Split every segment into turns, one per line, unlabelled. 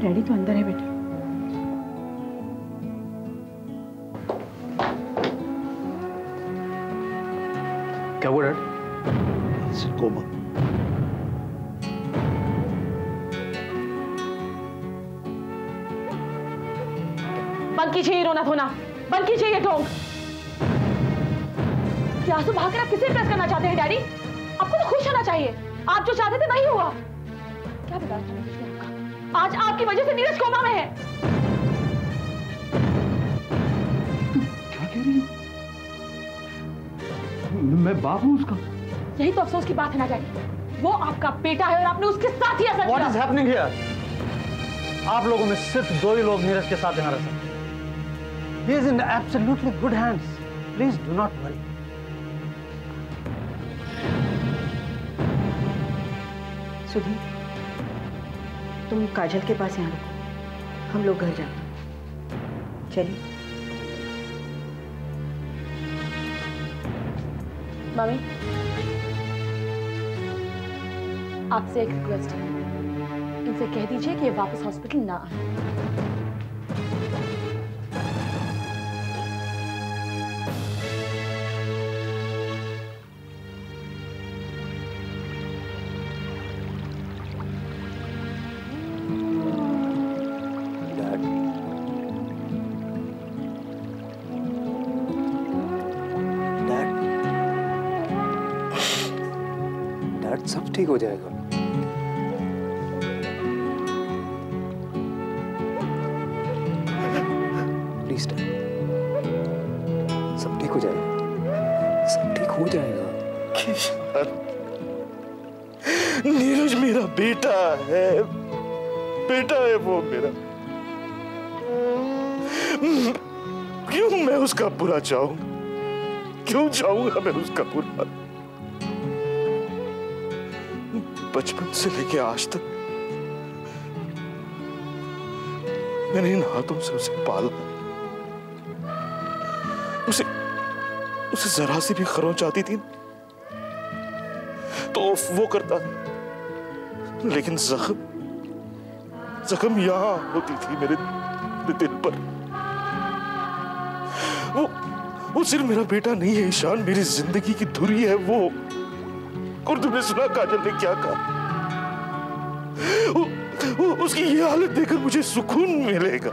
Daddy तो अंदर है बेटा।
क्या हुआ डैड?
कोमा।
बंद कीजिए ये रोना धोना, बंद कीजिए ये ढोंग। क्या आंसू बहाकर आप किसे इम्प्रेस करना चाहते हैं डैडी? आपको तो खुश होना चाहिए, आप जो चाहते थे वही हुआ। क्या बिगाड़ था आपका? आज आपकी वजह से नीरज कोमा में है।
क्या कह रही हो? मैं बाप हूं उसका।
यही तो अफसोस की बात है ना डैडी, वो आपका बेटा है और आपने उसके साथ ही ऐसा किया।
What is happening here? आप लोगों में सिर्फ दो ही लोग नीरज के साथ यहाँ रह सकते हैं। He is in absolutely good hands. Please do not worry.
सुधी, तुम काजल के पास यहाँ रुको, हम लोग घर जाते हैं। चलिए।
मम्मी, आपसे एक रिक्वेस्ट है, इनसे कह दीजिए कि ये वापस हॉस्पिटल ना आए।
सब ठीक हो जाएगा। प्लीज डैड, सब ठीक हो जाएगा, सब ठीक हो जाएगा।
नीरज मेरा बेटा है, बेटा है वो मेरा। क्यों मैं उसका बुरा चाहूंगा? क्यों चाहूंगा मैं उसका बुरा? बचपन से लेके आज तक मैंने इन हाथों से उसे पाला। उसे जरा सी भी खरोंच आती थी तो वो करता था, लेकिन जख्म यहां होती थी मेरे दिल पर। वो सिर्फ मेरा बेटा नहीं है ईशान, मेरी जिंदगी की धुरी है वो। और तुमने सुना काजल ने क्या कहा? उसकी ये हालत देखकर मुझे सुकून मिलेगा।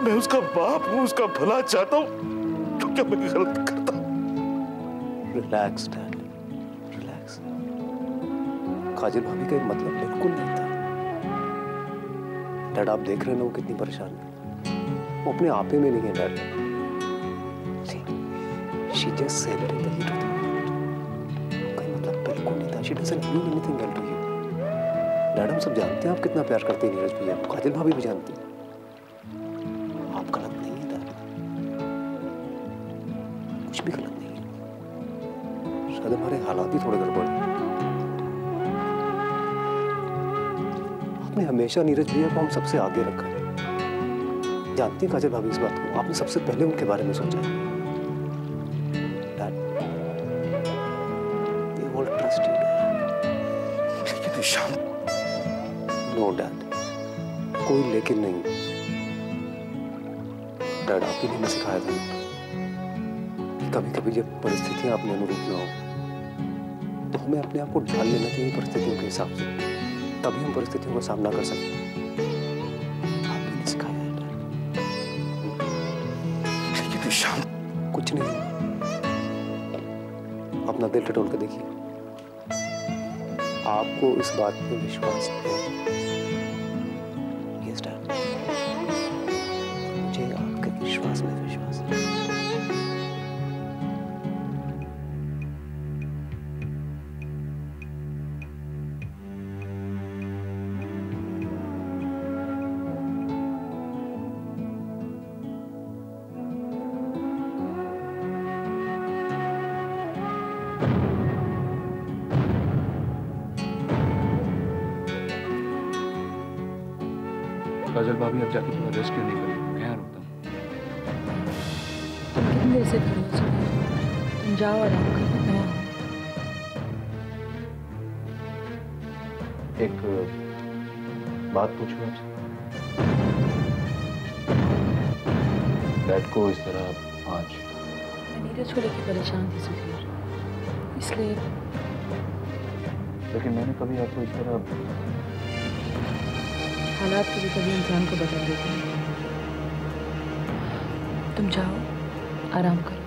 मैं उसका बाप हूं, उसका भला चाहता हूं, तो क्या मैं गलत करता?
Relax dad, relax. काजल भाभी का मतलब बिल्कुल नहीं था। डैड, आप देख रहे हैं ना वो कितनी परेशान है। वो अपने आप ही में नहीं है dad. She just celebrated the hero. She doesn't mean anything else to you. Dad, हम सब जानते हैं आप कितना प्यार करते हैं नीरज भैया, काजल भाभी भी जानती हैं। आप गलत नहीं है डैड, कुछ भी गलत नहीं है। शायद हमारे हालात ही थोड़े गड़बड़ हैं। आपने हमेशा नीरज भैया को हम सबसे आगे रखा है। जानती हैं काजल भाभी इस बात को, आपने सबसे पहले उनके बारे में सोचा है। Dad, they all trust you. No dad, कोई लेकिन नहीं। डैड, आप ही ने सिखाया था कि कभी कभी जब परिस्थितियां अपने अनुरूप ना हो तो हमें अपने आप को ढाल लेना चाहिए परिस्थितियों के हिसाब से, तभी हम परिस्थितियों का सामना कर सकते हैं। आप ही ने सिखाया है डैड। कुछ नहीं, अपना दिल टटोल के देखिए, आपको इस बात पे विश्वास है। यस डैड, मुझे आपके विश्वास में विश्वास है।
काजल भाभी अब जाके थोड़ा रेस्ट क्यों नहीं करें? मैं यहाँ रुकता हूँ।
तुम कितनी देर से खड़े हो सकते? तुम जाओ आराम करो, मैं आऊँ।
एक
बात पूछूं आपसे? डैड को इस तरह आज
मैं नीरज को लेकर परेशान थी सुधीर, इसलिए।
लेकिन मैंने कभी आपको इस तरह।
हालात कभी कभी इंसान को बदल देते हैं। तुम जाओ, आराम करो।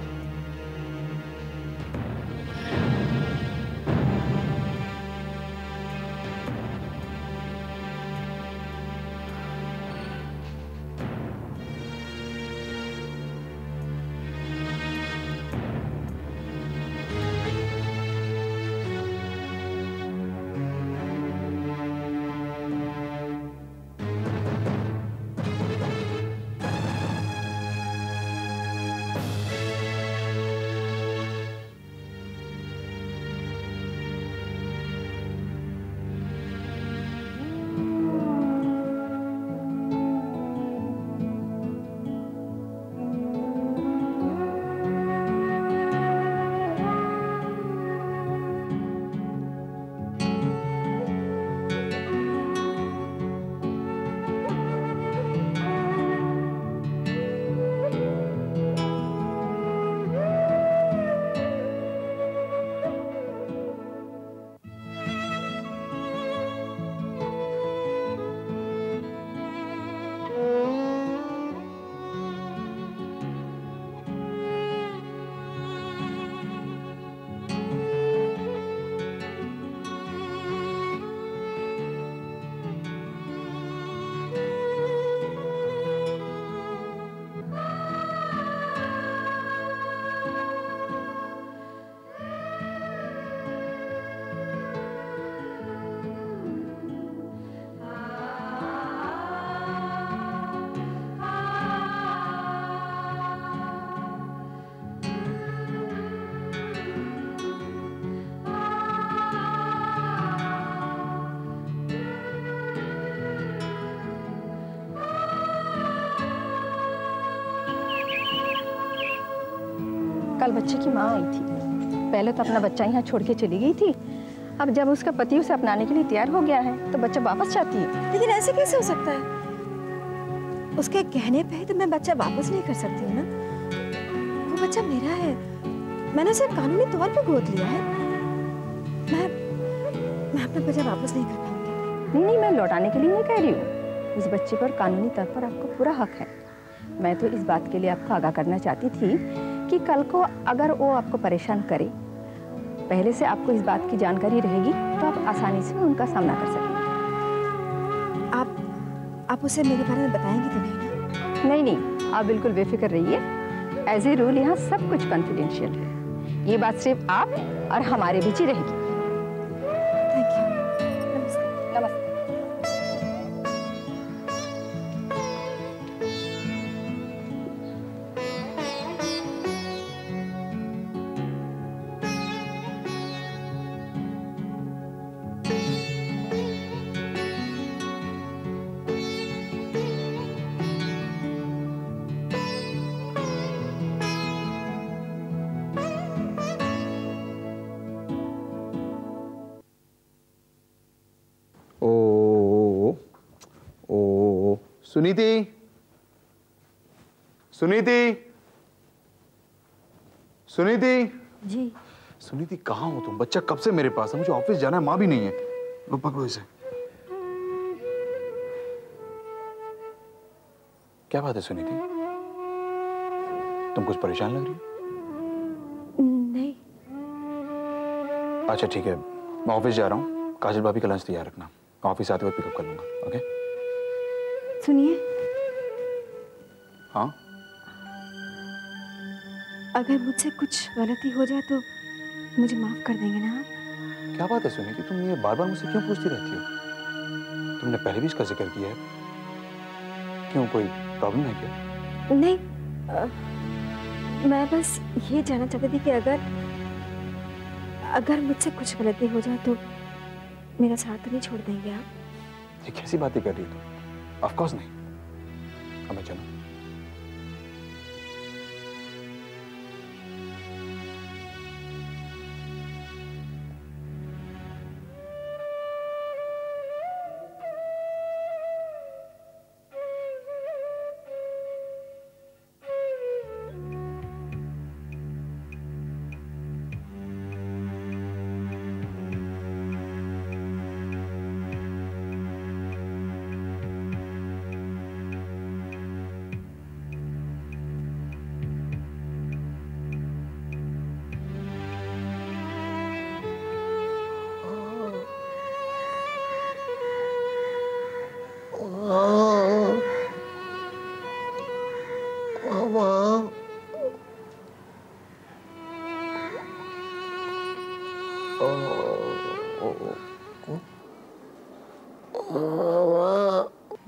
कल बच्चे की माँ आई थी। पहले तो अपना बच्चा यहाँ छोड़ के चली गई थी। अब जब उसका पति उसे अपनाने के लिए तैयार हो गया है तो बच्चा वापस चाहती है।
लेकिन ऐसे कैसे हो सकता है? उसके कहने पे ही तो मैं बच्चा वापस नहीं कर सकती हूँ ना। वो बच्चा मेरा है, मैंने उसे कानूनी तौर पे गोद लिया है। मैं अपना बच्चा वापस नहीं कर पाऊंगी।
नहीं, मैं लौटाने के लिए नहीं कह रही हूँ। उस बच्चे पर कानूनी तौर पर आपको पूरा हक है। मैं तो इस बात के लिए आपको आगाह करना चाहती थी कि कल को अगर वो आपको परेशान करे, पहले से आपको इस बात की जानकारी रहेगी तो आप आसानी से उनका सामना कर सकेंगे।
आप उसे मेरे बारे में बताएंगी तो नहीं ना?
नहीं नहीं, आप बिल्कुल बेफिक्र रहिए। एज ए रूल यहाँ सब कुछ कॉन्फिडेंशियल है। ये बात सिर्फ आप और हमारे बीच ही रहेगी।
Thank you. नमस्ते।
नमस्ते।
सुनीति, सुनीति, सुनीति।
जी।
सुनीति कहाँ हो तुम? बच्चा कब से मेरे पास है, मुझे ऑफिस जाना है, माँ भी नहीं है। लो पकड़ो इसे। क्या बात है सुनीति? तुम कुछ परेशान लग रही हो?
नहीं।
अच्छा ठीक है, मैं ऑफिस जा रहा हूँ। काजल भाभी का लंच तैयार रखना, ऑफिस आते वक्त पिकअप कर लूंगा। ओके?
सुनिए।
हाँ?
अगर मुझसे कुछ गलती हो जाए तो मुझे माफ कर देंगे ना आप?
क्या बात है सुनीति, तुम ये बार बार मुझसे क्यों पूछती रहती हो? तुमने पहले भी इसका जिक्र किया है। क्यों, कोई प्रॉब्लम है क्या?
नहीं, मैं बस ये जानना चाहती थी कि अगर मुझसे कुछ गलती हो जाए तो मेरा साथ नहीं छोड़ देंगे आप?
ये कैसी बातें कर रही हो तुम? ऑफ कोर्स नहीं। अब मैं चलूं?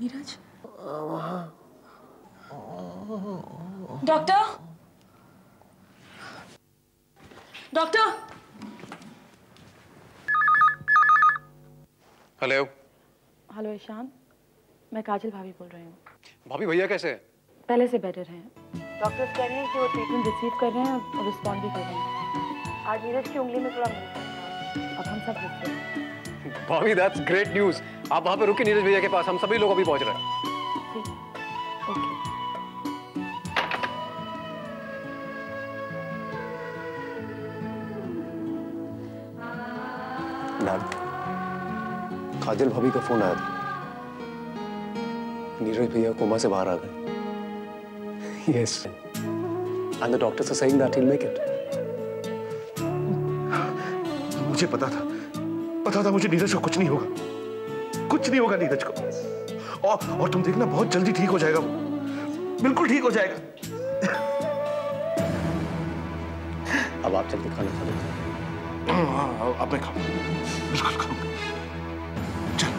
Neeraj,
doctor, doctor.
Hello.
Hello Ishaan, मैं काजल भाभी बोल रही हूँ।
भाभी भैया कैसे हैं?
पहले से बेटर हैं। डॉक्टर्स कह रहे हैं कि वो ट्रीटमेंट रिसीव कर रहे हैं और रिस्पॉन्ड भी कर रहे हैं। आज नीरज की उंगली में थोड़ा मूवमेंट था, अब हम सब रुकते हैं।
भाभी दैट्स ग्रेट न्यूज़। आप वहाँ पे रुके नीरज भैया के पास, हम सभी लोग अभी पहुँच रहे हैं।
ठीक, ओके।
मैम, काजल भाभी का फोन आया था। नीरज भैया कोमा से बाहर आ गए। Yes. And the doctors are saying that he'll make it.
मुझे पता था मुझे नीरज को कुछ नहीं होगा, कुछ नहीं होगा नीरज को। और तुम देखना बहुत जल्दी ठीक हो जाएगा वो, बिल्कुल ठीक हो जाएगा।
अब आप जल्दी खाना खा लीजिए।
हाँ, अब मैं खाऊंगा, बिल्कुल खाऊंगा। चल।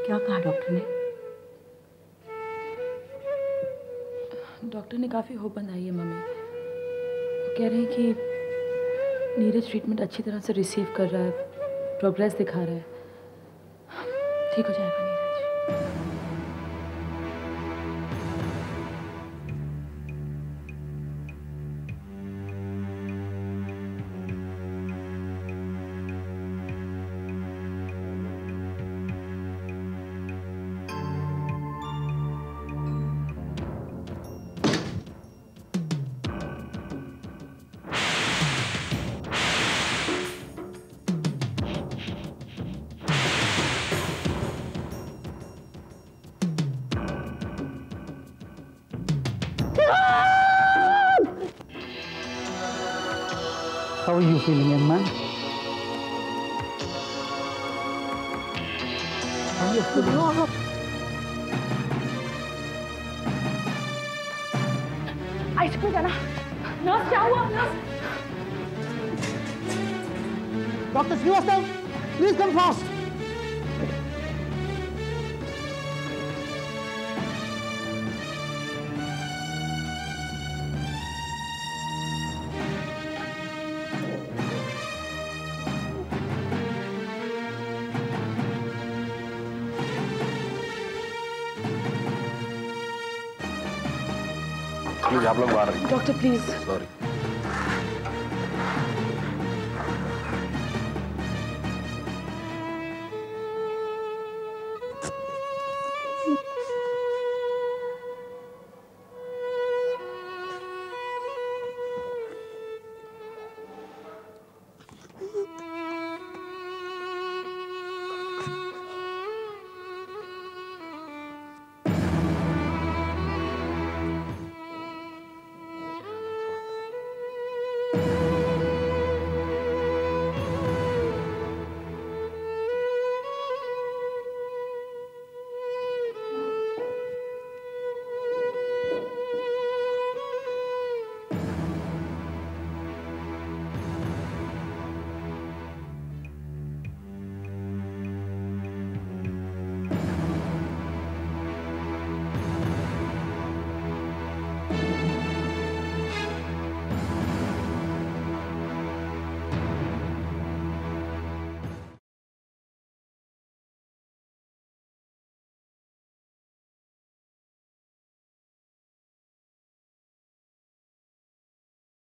क्या कहा डॉक्टर ने? डॉक्टर ने काफ़ी होप बंधाई है मम्मी। वो कह रहे हैं कि नीरज ट्रीटमेंट अच्छी तरह से रिसीव कर रहा है, प्रोग्रेस दिखा रहा है, ठीक हो जाएगा Neeraj.
How are you feeling, young man? How are you feeling?
Ice cream जाना। नर्स, क्या हुआ? Nurse,
Dr. Srivastav, please come fast.
Please आप लोग बाहर रहिए।
Doctor please.
सॉरी।